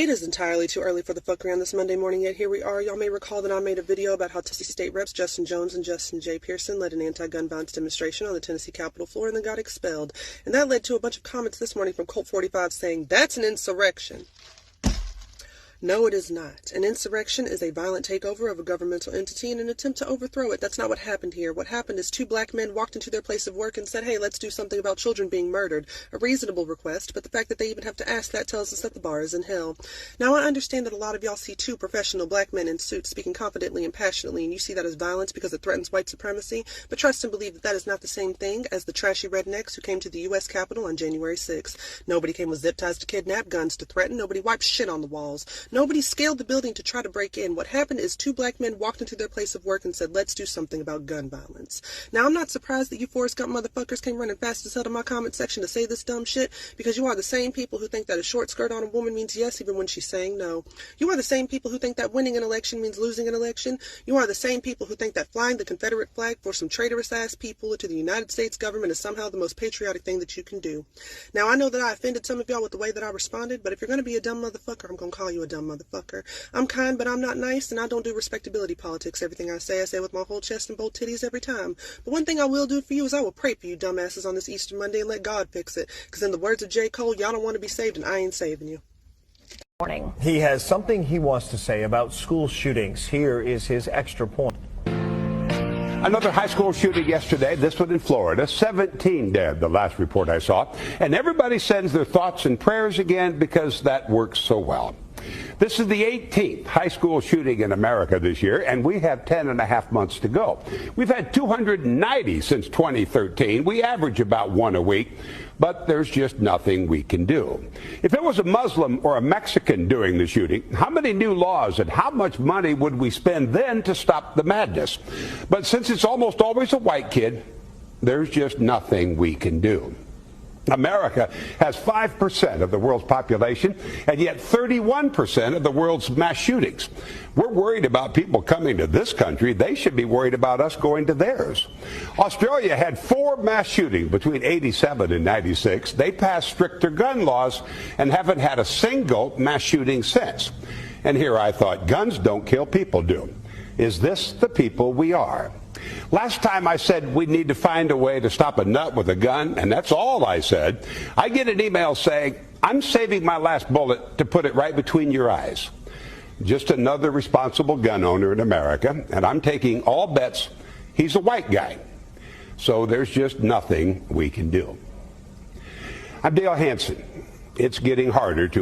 It is entirely too early for the fuckery on this Monday morning, yet here we are. Y'all may recall that I made a video about how Tennessee State Reps Justin Jones and Justin J. Pearson led an anti-gun violence demonstration on the Tennessee Capitol floor and then got expelled. And that led to a bunch of comments this morning from Colt 45 saying, "That's an insurrection." No, it is not. An insurrection is a violent takeover of a governmental entity in an attempt to overthrow it. That's not what happened here. What happened is two black men walked into their place of work and said, "Hey, let's do something about children being murdered." A reasonable request, but the fact that they even have to ask that tells us that the bar is in hell. Now, I understand that a lot of y'all see two professional black men in suits speaking confidently and passionately, and you see that as violence because it threatens white supremacy, but trust and believe that that is not the same thing as the trashy rednecks who came to the U.S. Capitol on January 6th. Nobody came with zip ties to kidnap, guns to threaten. Nobody wiped shit on the walls. Nobody scaled the building to try to break in. What happened is two black men walked into their place of work and said, "Let's do something about gun violence." Now, I'm not surprised that you Forrest Gump motherfuckers came running fast as hell to my comment section to say this dumb shit, because you are the same people who think that a short skirt on a woman means yes even when she's saying no. You are the same people who think that winning an election means losing an election. You are the same people who think that flying the Confederate flag for some traitorous-ass people to the United States government is somehow the most patriotic thing that you can do. Now, I know that I offended some of y'all with the way that I responded, but if you're going to be a dumb motherfucker, I'm going to call you a dumb motherfucker. I'm kind, but I'm not nice, and I don't do respectability politics. Everything I say with my whole chest and both titties every time. But one thing I will do for you is I will pray for you dumbasses on this Easter Monday and let God fix it. Because in the words of J. Cole, y'all don't want to be saved, and I ain't saving you. Morning. He has something he wants to say about school shootings. Here is his extra point. Another high school shooting yesterday, this one in Florida, 17 dead, the last report I saw. And everybody sends their thoughts and prayers again because that works so well. This is the 18th high school shooting in America this year, and we have 10 and a half months to go. We've had 290 since 2013. We average about one a week, but there's just nothing we can do. If it was a Muslim or a Mexican doing the shooting, how many new laws and how much money would we spend then to stop the madness? But since it's almost always a white kid, there's just nothing we can do. America has 5% of the world's population and yet 31% of the world's mass shootings. We're worried about people coming to this country. They should be worried about us going to theirs. Australia had 4 mass shootings between 87 and 96. They passed stricter gun laws and haven't had a single mass shooting since. And here I thought, guns don't kill, people do. Is this the people we are? Last time I said we need to find a way to stop a nut with a gun, and that's all I said. I get an email saying, "I'm saving my last bullet to put it right between your eyes." Just another responsible gun owner in America, and I'm taking all bets he's a white guy. So there's just nothing we can do. I'm Dale Hansen. It's getting harder to